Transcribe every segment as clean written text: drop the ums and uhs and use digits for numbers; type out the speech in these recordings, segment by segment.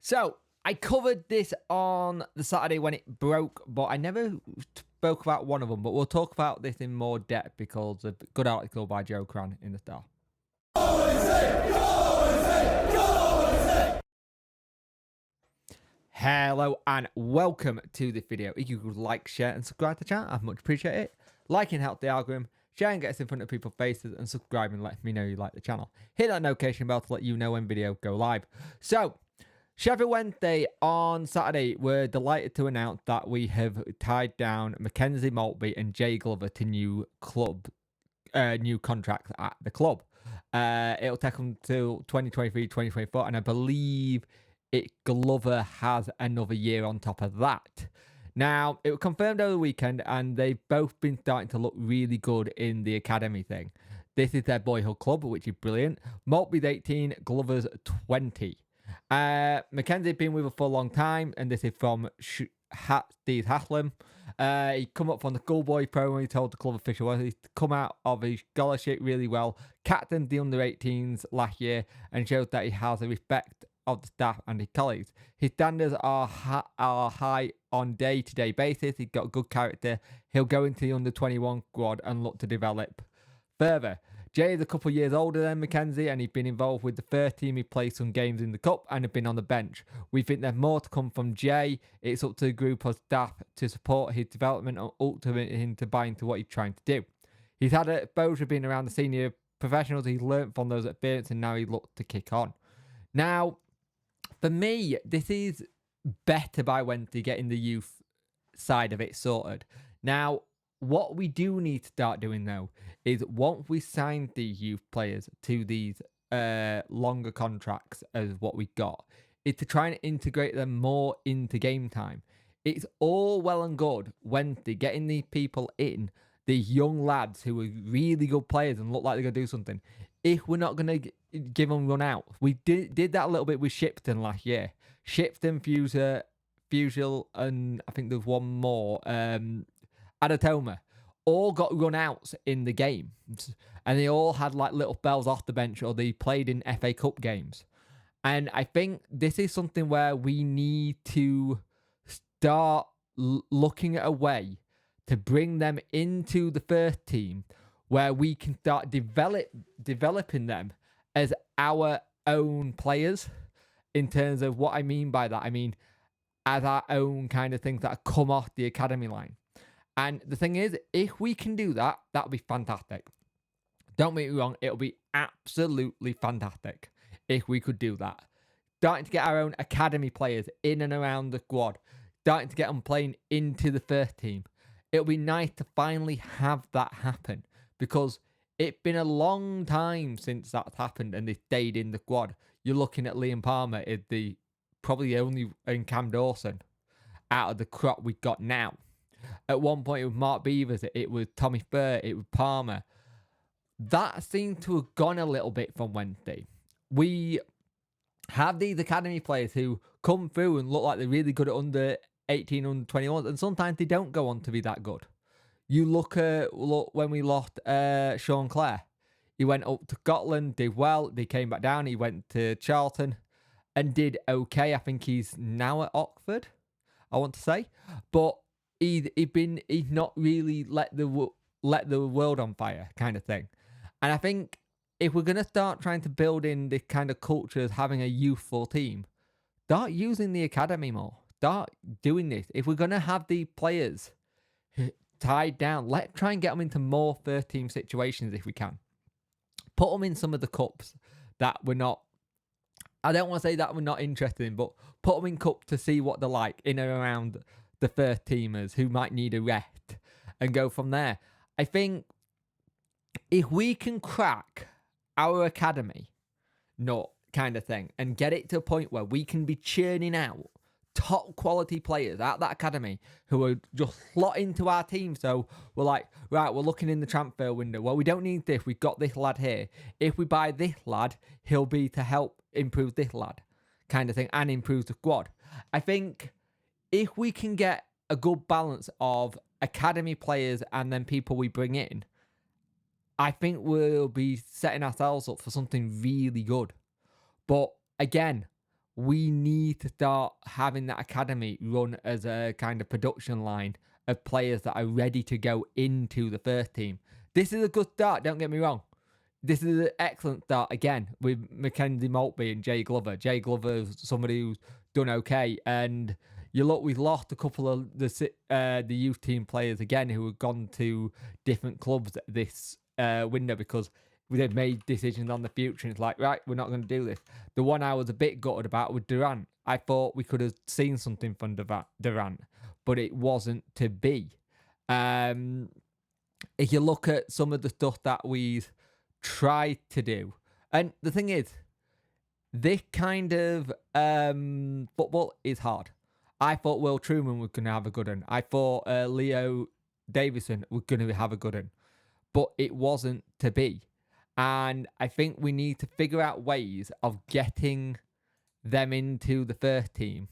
So, I covered this on the Saturday when it broke, but I never spoke about one of them. But we'll talk about this in more depth because of a good article by Joe Cran in the Star. Hello and welcome to this video. If you could like, share and subscribe to the channel, I'd much appreciate it. Liking helps the algorithm, sharing gets in front of people's faces, and subscribing lets me know you like the channel. Hit that notification bell to let you know when video go live. So, Sheffield Wednesday on Saturday were delighted to announce that we have tied down Mackenzie Maltby and Jay Glover to new contracts at the club. It'll take them till 2023-2024, and I believe Glover has another year on top of that. Now, it was confirmed over the weekend, and they've both been starting to look really good in the academy thing. This is their boyhood club, which is brilliant. Maltby's 18, Glover's 20. Mackenzie had been with us for a long time, and this is from Steve Haslam. He come up from the schoolboy program. He told the club official he's come out of his scholarship really well, captained the under-18s last year, and showed that he has a respect of the staff and his colleagues. His standards are high on day-to-day basis. He's got good character. He'll go into the under-21 squad and look to develop further. Jay is a couple of years older than Mackenzie, and he's been involved with the first team. He played some games in the cup and have been on the bench. We think there's more to come from Jay. It's up to the group of staff to support his development and ultimately him to buy into what he's trying to do. He's had exposure being around the senior professionals. He's learned from those experiences, and now he looks to kick on. Now, for me, this is better by Wednesday getting the youth side of it sorted. Now, what we do need to start doing, though, is once we sign these youth players to these longer contracts as what we got, is to try and integrate them more into game time. It's all well and good Wednesday getting these people in, these young lads who are really good players and look like they're going to do something. If we're not going to give them run out, we did that a little bit with Shipton last year. Shipton, Fusil, and I think there's one more, Adatoma, all got run outs in the game, and they all had like little bells off the bench, or they played in FA Cup games. And I think this is something where we need to start looking at a way to bring them into the first team, where we can start developing them as our own players. In terms of what I mean by that, I mean as our own kind of things that come off the academy line. And the thing is, if we can do that, that'll be fantastic. Don't make me wrong, it'll be absolutely fantastic if we could do that. Starting to get our own academy players in and around the squad. Starting to get them playing into the first team. It'll be nice to finally have that happen, because it's been a long time since that's happened and they stayed in the squad. You're looking at Liam Palmer is probably the only, and Cam Dawson out of the crop we've got now. At one point it was Mark Beavers, it was Tommy Spur, it was Palmer. That seemed to have gone a little bit from Wednesday. We have these academy players who come through and look like they're really good at under 18, under 21, and sometimes they don't go on to be that good. You look when we lost Sean Clare. He went up to Scotland, did well. They came back down. He went to Charlton and did okay. I think he's now at Oxford, I want to say. But he's not really let the world on fire kind of thing. And I think if we're going to start trying to build in this kind of culture as having a youthful team, start using the academy more. Start doing this. If we're going to have the players tied down, let's try and get them into more first team situations if we can. Put them in some of the cups that we're not, I don't want to say that we're not interested in, but put them in cup to see what they're like in and around the first teamers who might need a rest, and go from there. I think if we can crack our academy nut kind of thing and get it to a point where we can be churning out top quality players at that academy who are just slot into our team. So we're like, right, we're looking in the transfer window. Well, we don't need this. We've got this lad here. If we buy this lad, he'll be to help improve this lad kind of thing and improve the squad. I think if we can get a good balance of academy players and then people we bring in, I think we'll be setting ourselves up for something really good. But again, we need to start having that academy run as a kind of production line of players that are ready to go into the first team. This is a good start, don't get me wrong. This is an excellent start again with Mackenzie Maltby and Jay Glover. Jay Glover is somebody who's done okay, and you look, we've lost a couple of the youth team players again who have gone to different clubs this window because they've made decisions on the future. And it's like, right, we're not going to do this. The one I was a bit gutted about was Durant. I thought we could have seen something from Durant, but it wasn't to be. If you look at some of the stuff that we've tried to do, and the thing is, this kind of football is hard. I thought Will Truman was going to have a good one. I thought Leo Davison was going to have a good one, but it wasn't to be. And I think we need to figure out ways of getting them into the first team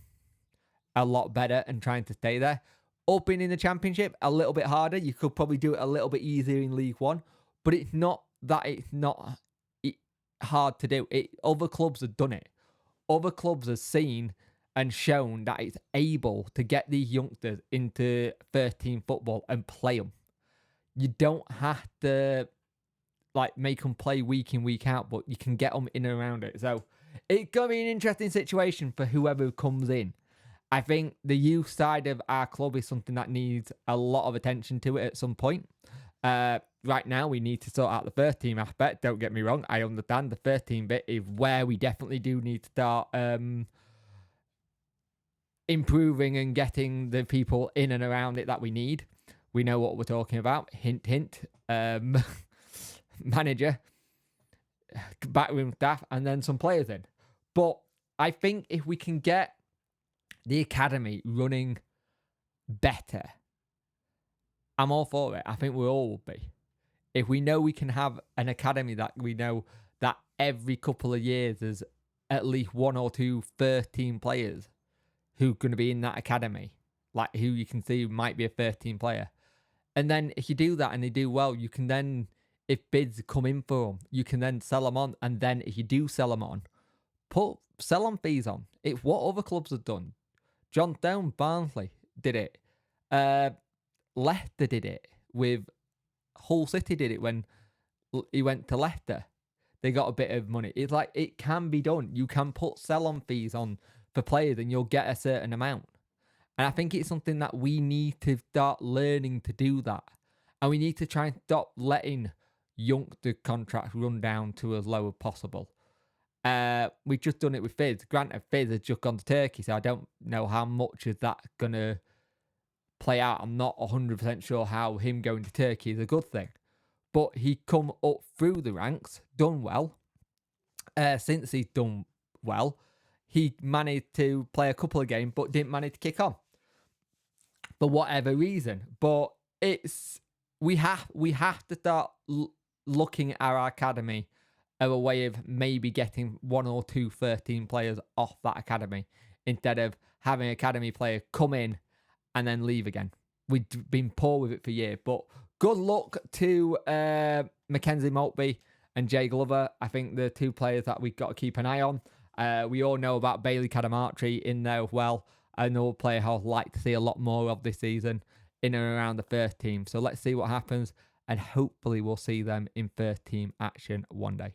a lot better and trying to stay there. Upping in the championship, a little bit harder. You could probably do it a little bit easier in League One, but it's not hard to do. Other clubs have done it. Other clubs have seen and shown that it's able to get these youngsters into first team football and play them. You don't have to make them play week in, week out, but you can get them in and around it. So it's going to be an interesting situation for whoever comes in. I think the youth side of our club is something that needs a lot of attention to it at some point. Right now, we need to sort out the first team aspect. Don't get me wrong. I understand the first team bit is where we definitely do need to start improving and getting the people in and around it that we need. We know what we're talking about. Hint, hint. Manager, backroom staff, and then some players in. But I think if we can get the academy running better, I'm all for it. I think we all will be. If we know we can have an academy that we know that every couple of years there's at least one or two first team players who are going to be in that academy, like who you can see might be a first team player. And then if you do that and they do well, you can then, if bids come in for them, you can then sell them on. And then if you do sell them on, put sell-on fees on. It's what other clubs have done. John Stone, Barnsley did it. Leicester did it with Hull City did it when he went to Leicester. They got a bit of money. It's like it can be done. You can put sell-on fees on for players and you'll get a certain amount. And I think it's something that we need to start learning to do that. And we need to try and stop letting youngster contracts run down to as low as possible. We've just done it with Fizz. Granted, Fizz has just gone to Turkey, so I don't know how much is that going to play out. I'm not 100% sure how him going to Turkey is a good thing. But he come up through the ranks, done well. Since he's done well, he managed to play a couple of games, but didn't manage to kick on. For whatever reason. But we have to start looking at our academy as a way of maybe getting one or two 13 players off that academy instead of having an academy player come in and then leave again. We've been poor with it for years. But good luck to Mackenzie Maltby and Jay Glover. I think the two players that we've got to keep an eye on. We all know about Bailey Cadamartri in there as well. Another player I'd like to see a lot more of this season in and around the first team. So let's see what happens. And hopefully we'll see them in first team action one day.